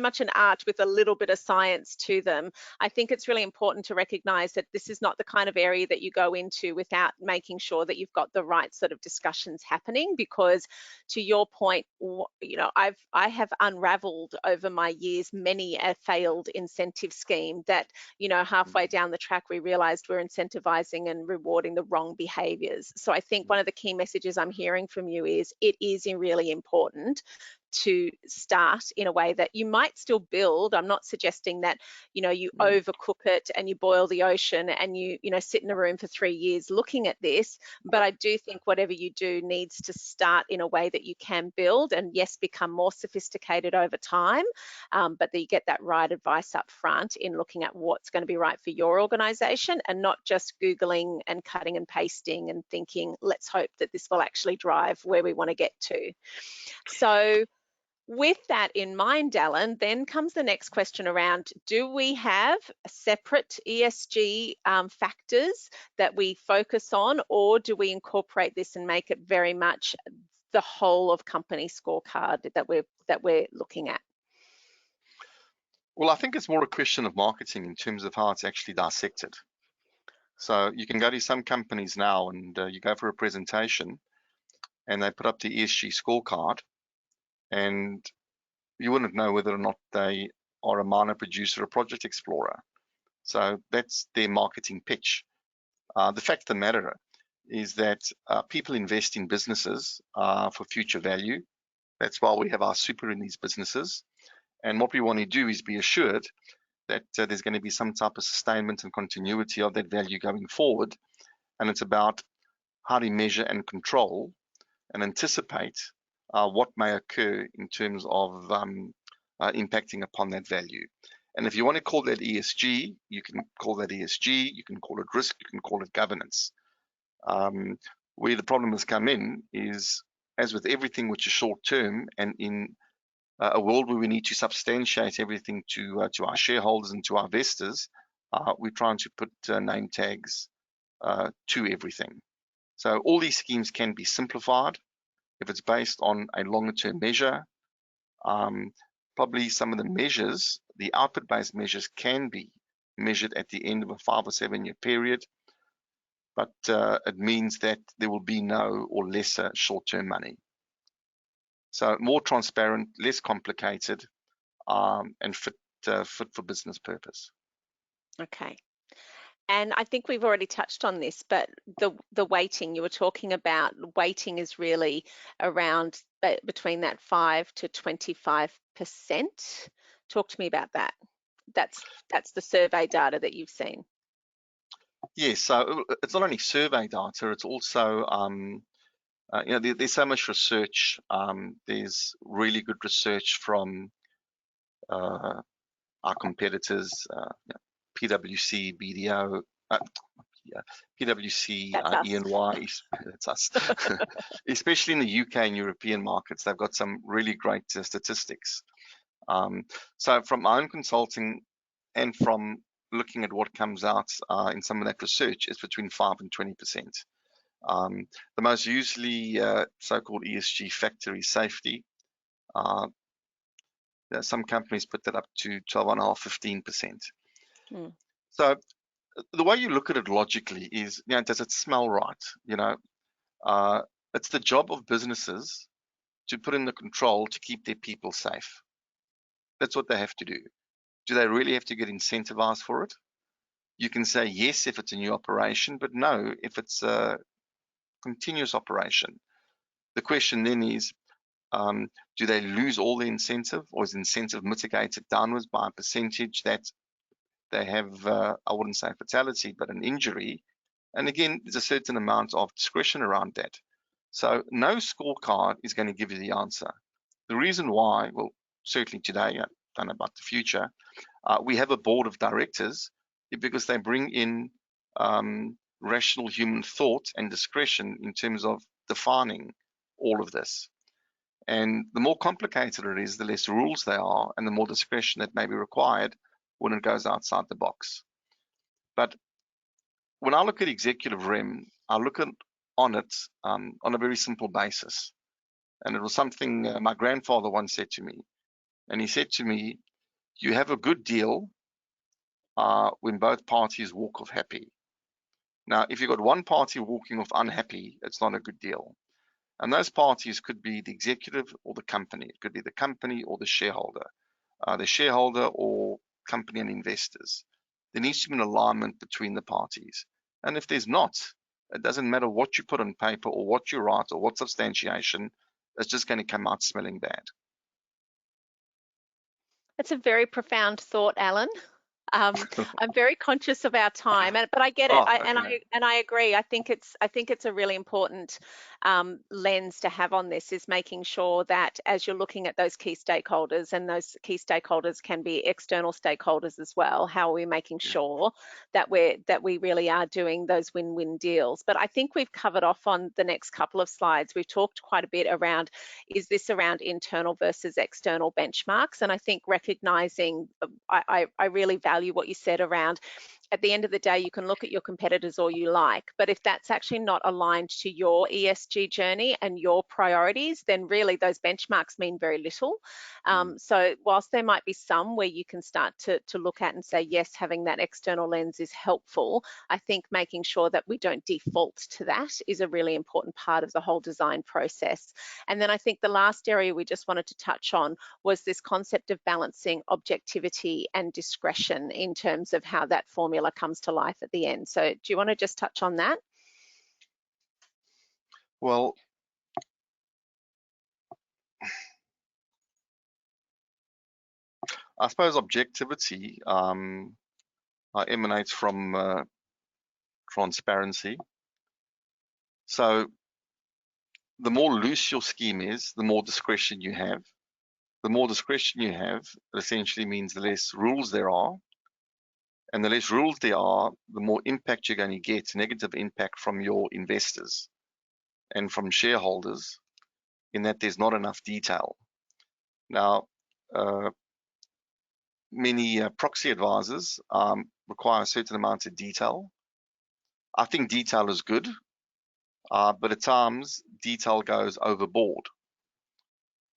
much an art with a little bit of science to them. I think it's really important to recognise that this is not the kind of area that you go into without making sure that you've got the right sort of discussions happening, because to your point, you know, I have unravelled over my years many a failed incentive scheme that, you know, halfway down the track we realised we're incentivizing and rewarding the wrong behaviors. So I think one of the key messages I'm hearing from you is it is really important to start in a way that you might still build. I'm not suggesting that, you know, you overcook it and you boil the ocean and you sit in a room for 3 years looking at this, but I do think whatever you do needs to start in a way that you can build and, yes, become more sophisticated over time, but that you get that right advice up front in looking at what's going to be right for your organization, and not just Googling and cutting and pasting and thinking, let's hope that this will actually drive where we want to get to. So with that in mind, Allan, then comes the next question around, do we have separate ESG factors that we focus on, or do we incorporate this and make it very much the whole of company scorecard that we're looking at? Well, I think it's more a question of marketing in terms of how it's actually dissected. So you can go to some companies now and you go for a presentation and they put up the ESG scorecard, and you wouldn't know whether or not they are a minor producer or project explorer. So that's their marketing pitch. The fact of the matter is that people invest in businesses for future value. That's why we have our super in these businesses. And what we want to do is be assured that there's going to be some type of sustainment and continuity of that value going forward. And it's about how to measure and control and anticipate what may occur in terms of impacting upon that value. And if you want to call that ESG, you can call that ESG, you can call it risk, you can call it governance. Where the problem has come in is, as with everything which is short term, and in a world where we need to substantiate everything to our shareholders and to our investors, we're trying to put name tags to everything. So all these schemes can be simplified if it's based on a longer term measure. Probably some of the measures, the output-based measures, can be measured at the end of a 5 or 7 year period, but it means that there will be no or lesser short-term money. So more transparent, less complicated, and fit for business purpose. Okay. And I think we've already touched on this, but the weighting, you were talking about, weighting is really around between that 5 to 25%. Talk to me about that. That's the survey data that you've seen. Yes, so it's not only survey data, it's also there's so much research. There's really good research from our competitors, PwC, BDO, PwC, That's us. EY, that's us. Especially in the UK and European markets, they've got some really great statistics. So from my own consulting and from looking at what comes out in some of that research, it's between 5 and 20%. The most usually so-called ESG factor is safety. Some companies put that up to 12.5%, 15%. So the way you look at it logically is, does it smell right? It's the job of businesses to put in the control to keep their people safe. That's what they have to do. Do they really have to get incentivized for it? You can say yes if it's a new operation, but no if it's a continuous operation. The question then is, do they lose all the incentive, or is incentive mitigated downwards by a percentage that they have, I wouldn't say fatality, but an injury? And again, there's a certain amount of discretion around that. So no scorecard is going to give you the answer. The reason why, well, certainly today, I don't know about the future, we have a board of directors because they bring in rational human thought and discretion in terms of defining all of this. And the more complicated it is, the less rules there are and the more discretion that may be required when it goes outside the box. But when I look at executive REM, I look on it on a very simple basis. And it was something my grandfather once said to me. And he said to me, you have a good deal when both parties walk off happy. Now, if you've got one party walking off unhappy, it's not a good deal. And those parties could be the executive or the company. It could be the company or the shareholder or company and investors. There needs to be an alignment between the parties. And if there's not, it doesn't matter what you put on paper or what you write or what substantiation, it's just going to come out smelling bad. That's a very profound thought, Allan. I'm very conscious of our time, but I get it, and I agree. I think it's a really important lens to have on this, is making sure that as you're looking at those key stakeholders, and those key stakeholders can be external stakeholders as well, how are we making sure that we really are doing those win-win deals? But I think we've covered off on the next couple of slides. We've talked quite a bit around, is this around internal versus external benchmarks? And I think recognizing, I really value what you said around, at the end of the day, you can look at your competitors all you like, but if that's actually not aligned to your ESG journey and your priorities, then really those benchmarks mean very little. So whilst there might be some where you can start to look at and say, yes, having that external lens is helpful, I think making sure that we don't default to that is a really important part of the whole design process. And then I think the last area we just wanted to touch on was this concept of balancing objectivity and discretion in terms of how that formula comes to life at the end. So do you want to just touch on that? Well, I suppose objectivity emanates from transparency. So the more loose your scheme is, the more discretion you have. The more discretion you have, it essentially means the less rules there are. And the less rules there are, the more impact you're going to get, negative impact from your investors and from shareholders, in that there's not enough detail. Now, many proxy advisors require a certain amount of detail. I think detail is good, but at times detail goes overboard.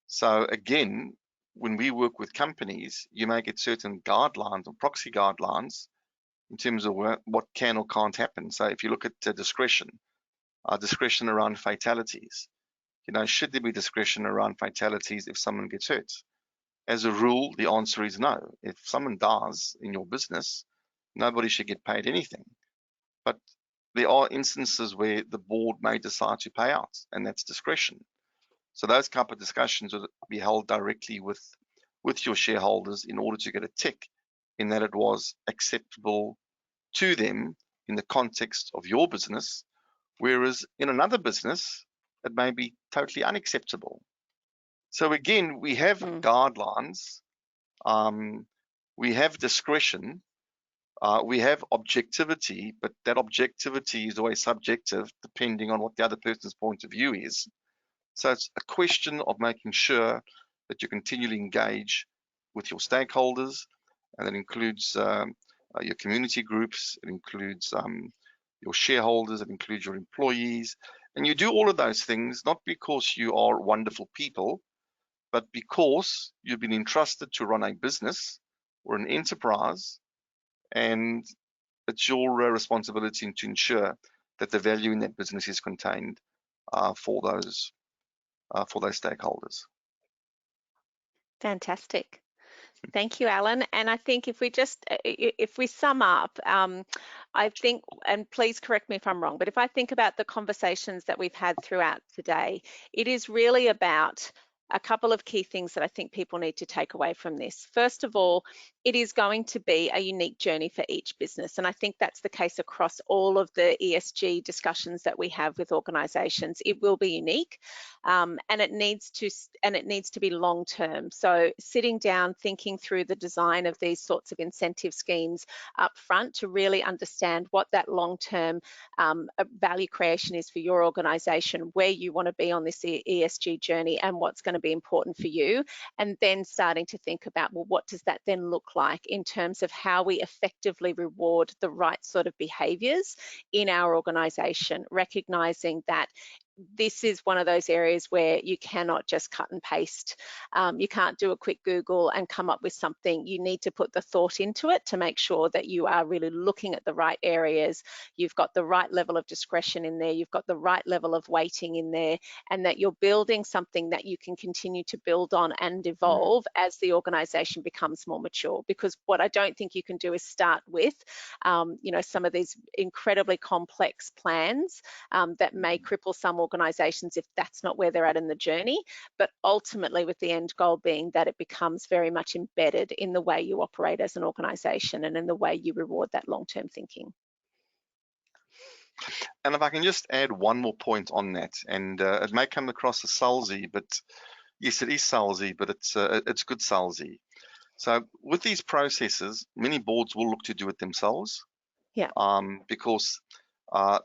So again, when we work with companies, you may get certain guidelines or proxy guidelines in terms of what can or can't happen. So if you look at discretion around fatalities, should there be discretion around fatalities if someone gets hurt? As a rule, the answer is no. If someone dies in your business, nobody should get paid anything. But there are instances where the board may decide to pay out, and that's discretion. So those type of discussions will be held directly with your shareholders in order to get a tick in that it was acceptable to them in the context of your business. Whereas in another business, it may be totally unacceptable. So again, we have guidelines, we have discretion, we have objectivity, but that objectivity is always subjective depending on what the other person's point of view is. So it's a question of making sure that you continually engage with your stakeholders, and that includes your community groups, it includes your shareholders, it includes your employees, and you do all of those things not because you are wonderful people, but because you've been entrusted to run a business or an enterprise, and it's your responsibility to ensure that the value in that business is contained for those stakeholders. Fantastic. Thank you, Allan. And I think if we sum up, I think, and please correct me if I'm wrong, but if I think about the conversations that we've had throughout today, it is really about a couple of key things that I think people need to take away from this. First of all, it is going to be a unique journey for each business. And I think that's the case across all of the ESG discussions that we have with organizations. It will be unique, and it needs to be long term. So sitting down, thinking through the design of these sorts of incentive schemes up front to really understand what that long term value creation is for your organization, where you want to be on this ESG journey, and what's going to be important for you, and then starting to think about, well, what does that then look like in terms of how we effectively reward the right sort of behaviors in our organization, recognizing that this is one of those areas where you cannot just cut and paste. You can't do a quick Google and come up with something. You need to put the thought into it to make sure that you are really looking at the right areas. You've got the right level of discretion in there. You've got the right level of weighting in there, and that you're building something that you can continue to build on and evolve as the organization becomes more mature. Because what I don't think you can do is start with, some of these incredibly complex plans that may cripple some organizations if that's not where they're at in the journey, but ultimately with the end goal being that it becomes very much embedded in the way you operate as an organization and in the way you reward that long-term thinking. And if I can just add one more point on that, and it may come across as salesy, but yes, it is salesy, but it's good salesy. So with these processes, many boards will look to do it themselves, because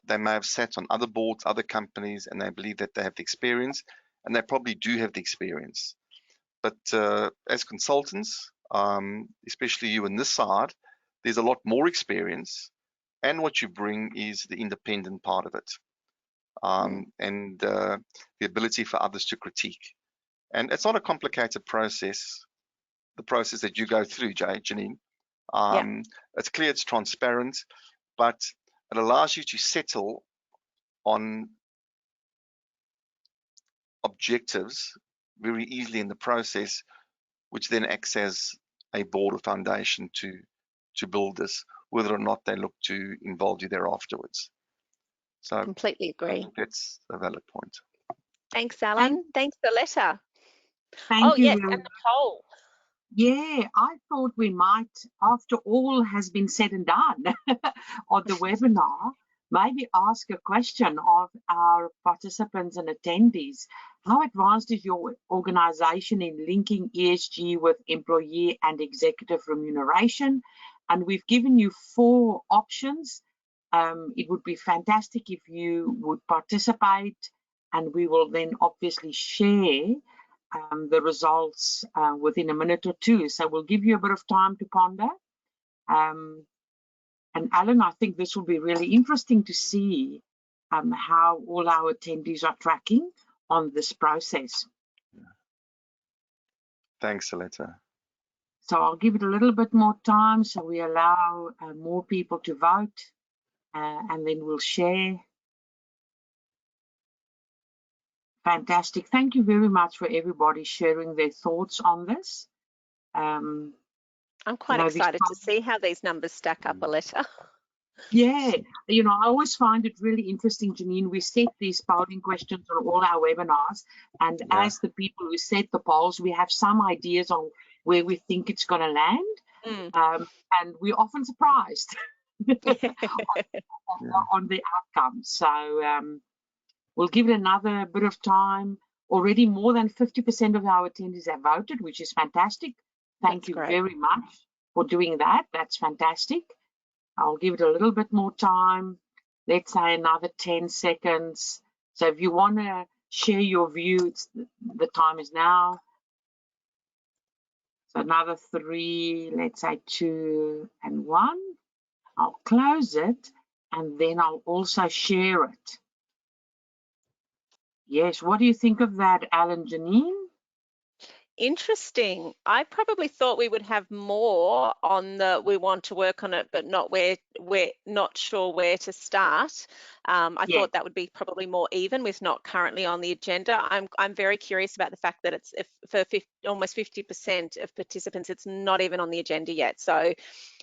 they may have sat on other boards, other companies, and they believe that they have the experience, and they probably do have the experience. But as consultants, especially you on this side, there's a lot more experience, and what you bring is the independent part of it, and the ability for others to critique. And it's not a complicated process, the process that you go through, Janine. It's clear, it's transparent, but it allows you to settle on objectives very easily in the process, which then acts as a board or foundation to build this, whether or not they look to involve you there afterwards. So completely agree. I think that's a valid point. Thanks, Allan. Thanks, Aletta. Thank you. Yes, and the poll. Yeah, I thought we might, after all has been said and done on the webinar, maybe ask a question of our participants and attendees. How advanced is your organization in linking ESG with employee and executive remuneration? And we've given you 4 options. It would be fantastic if you would participate, and we will then obviously share the results within a minute or 2. So we'll give you a bit of time to ponder. And Allan, I think this will be really interesting to see how all our attendees are tracking on this process. Thanks, Aletta. So I'll give it a little bit more time so we allow more people to vote, and then we'll share. Fantastic. Thank you very much for everybody sharing their thoughts on this. I'm quite excited to see how these numbers stack up, Aletta. Yeah, I always find it really interesting, Janine. We set these polling questions on all our webinars, and as the people who set the polls, we have some ideas on where we think it's going to land, and we're often surprised on the outcome. So we'll give it another bit of time. Already more than 50% of our attendees have voted, which is fantastic. Thank you very much for doing that. That's fantastic. I'll give it a little bit more time. Let's say another 10 seconds. So if you want to share your view, the time is now. So another 3, let's say 2 and 1. I'll close it and then I'll also share it. Yes, what do you think of that, Allan, Janine? Interesting. I probably thought we would have more on the we want to work on it, but not we're not sure where to start. I thought that would be probably more even with not currently on the agenda. I'm very curious about the fact that it's for almost 50% of participants, it's not even on the agenda yet. So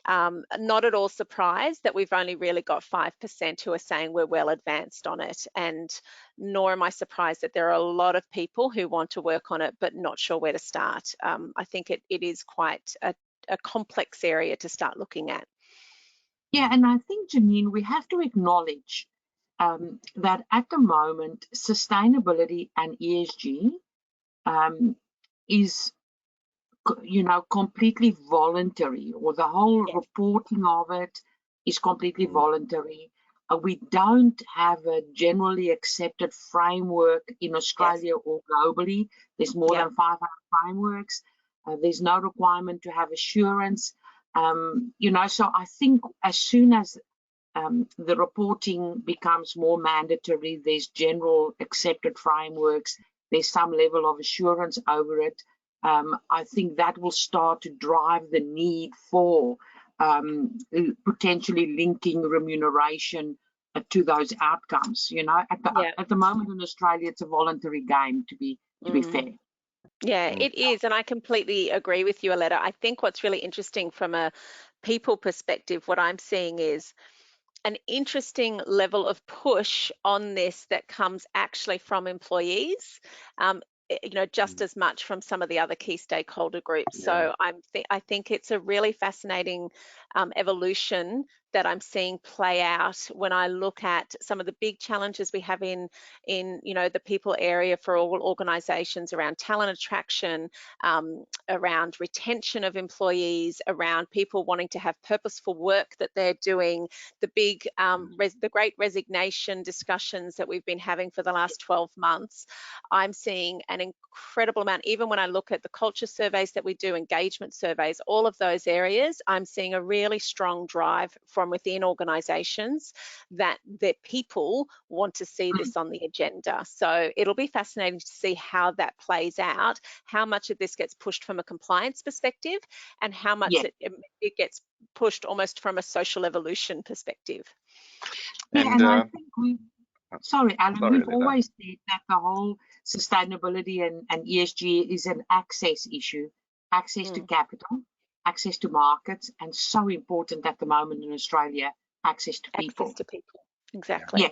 not at all surprised that we've only really got 5% who are saying we're well advanced on it, and nor am I surprised that there are a lot of people who want to work on it but not sure where to start. I think it is quite a complex area to start looking at. Yeah, and I think, Janine, we have to acknowledge that at the moment, sustainability and ESG is, you know, completely voluntary, or the whole reporting of it is completely voluntary. We don't have a generally accepted framework in Australia or globally. There's more than 500 frameworks. There's no requirement to have assurance. You know, so I think as soon as the reporting becomes more mandatory, there's general accepted frameworks, there's some level of assurance over it, I think that will start to drive the need for potentially linking remuneration to those outcomes. You know, at the moment in Australia, it's a voluntary game, to be fair. Yeah, it is, and I completely agree with you, Aletta. I think what's really interesting from a people perspective, what I'm seeing is an interesting level of push on this that comes actually from employees. You know, just as much from some of the other key stakeholder groups. So I think it's a really fascinating evolution that I'm seeing play out when I look at some of the big challenges we have in you know, the people area for all organisations around talent attraction, around retention of employees, around people wanting to have purposeful work that they're doing, the big the great resignation discussions that we've been having for the last 12 months. I'm seeing an incredible amount, even when I look at the culture surveys that we do, engagement surveys, all of those areas, I'm seeing a really strong drive from within organisations that their people want to see this on the agenda. So it'll be fascinating to see how that plays out, how much of this gets pushed from a compliance perspective and how much it gets pushed almost from a social evolution perspective. And I think sorry, Allan, we've always said that the whole sustainability and ESG is an access issue, access to capital, access to markets, and so important at the moment in Australia, access to people. Access to people, exactly. Yeah,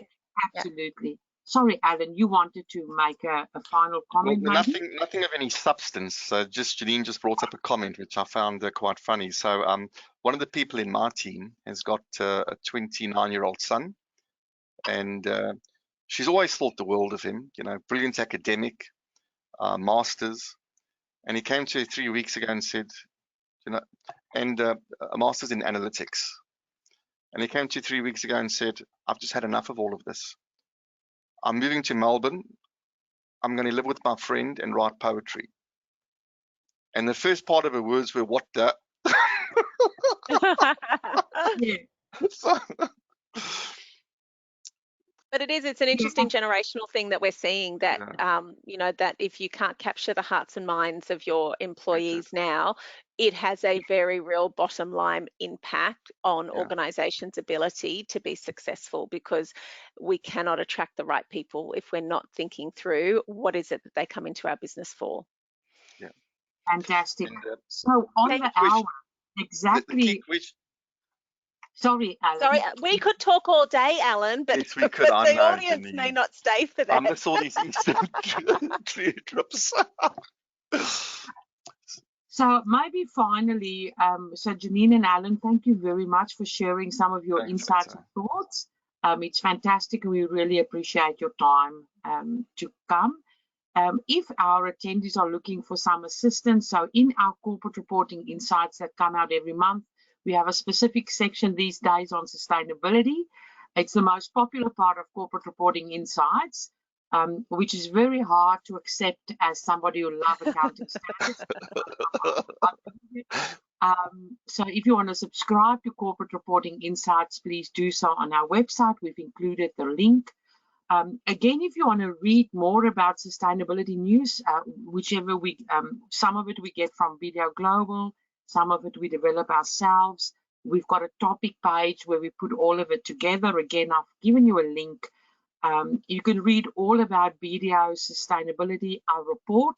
absolutely. Yeah. Sorry, Allan, you wanted to make a final comment? Well, nothing of any substance. Janine just brought up a comment which I found quite funny. So one of the people in my team has got a 29-year-old son, and she's always thought the world of him. You know, brilliant academic, masters, and he came to her 3 weeks ago and said, you know, and a master's in analytics. And he came to 3 weeks ago and said, I've just had enough of all of this. I'm moving to Melbourne. I'm going to live with my friend and write poetry. And the first part of her words were, what the? But it's an interesting generational thing that we're seeing, that you know, that if you can't capture the hearts and minds of your employees now, it has a very real bottom line impact on organisations' ability to be successful, because we cannot attract the right people if we're not thinking through what is it that they come into our business for. Yeah, fantastic. And, so on the hour, exactly. Sorry, Allan. Sorry, we could talk all day, Allan, but, yes, we could. but the audience may not stay for that. I miss all these Eastern trips. So maybe finally, so Janine and Allan, thank you very much for sharing some of your insights and thoughts. It's fantastic. We really appreciate your time to come. If our attendees are looking for some assistance, so in our corporate reporting insights that come out every month, we have a specific section these days on sustainability. It's the most popular part of corporate reporting insights, which is very hard to accept as somebody who loves accounting standards. So if you want to subscribe to corporate reporting insights, please do so on our website. We've included the link. Again, if you want to read more about sustainability news, whichever some of it we get from Video Global, some of it we develop ourselves. We've got a topic page where we put all of it together. Again, I've given you a link. You can read all about BDO sustainability, our report.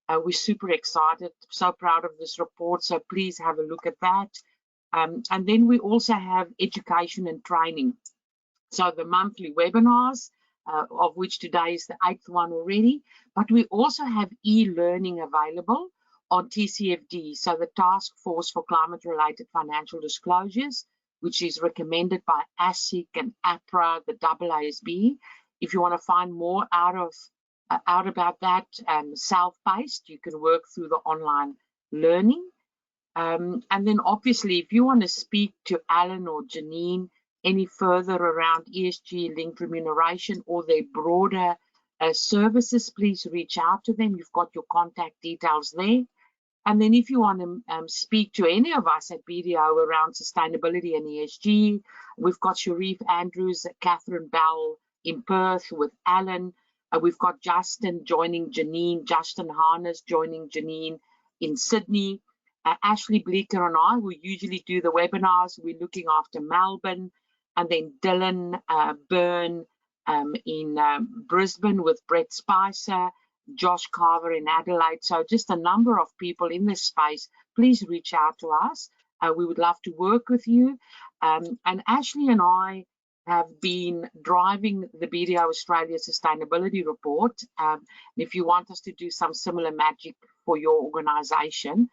We're super excited, so proud of this report, so please have a look at that. And then we also have education and training. So the monthly webinars, of which today is the 8th one already, but we also have e-learning available on TCFD, so the Task Force for Climate-Related Financial Disclosures, which is recommended by ASIC and APRA, the AASB. If you want to find more out about that, self-paced, you can work through the online learning. And then obviously, if you want to speak to Allan or Janine any further around ESG-linked remuneration or their broader services, please reach out to them. You've got your contact details there. And then if you want to speak to any of us at BDO around sustainability and ESG, we've got Sharif Andrews, Catherine Bell in Perth with Allan. We've got Justin joining Janine, Justin Harness joining Janine in Sydney. Ashley Bleeker and I, who usually do the webinars, we're looking after Melbourne. And then Dylan Byrne in Brisbane with Brett Spicer, Josh Carver in Adelaide. So just a number of people in this space. Please reach out to us. We would love to work with you. And Ashley and I have been driving the BDO Australia Sustainability Report. If you want us to do some similar magic for your organisation,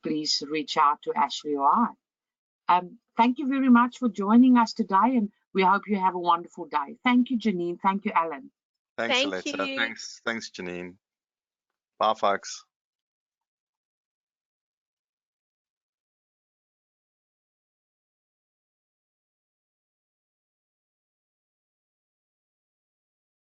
please reach out to Ashley or I. Thank you very much for joining us today, and we hope you have a wonderful day. Thank you, Janine. Thank you, Allan. Thanks, Aletta. Thanks, Janine. Bye, folks.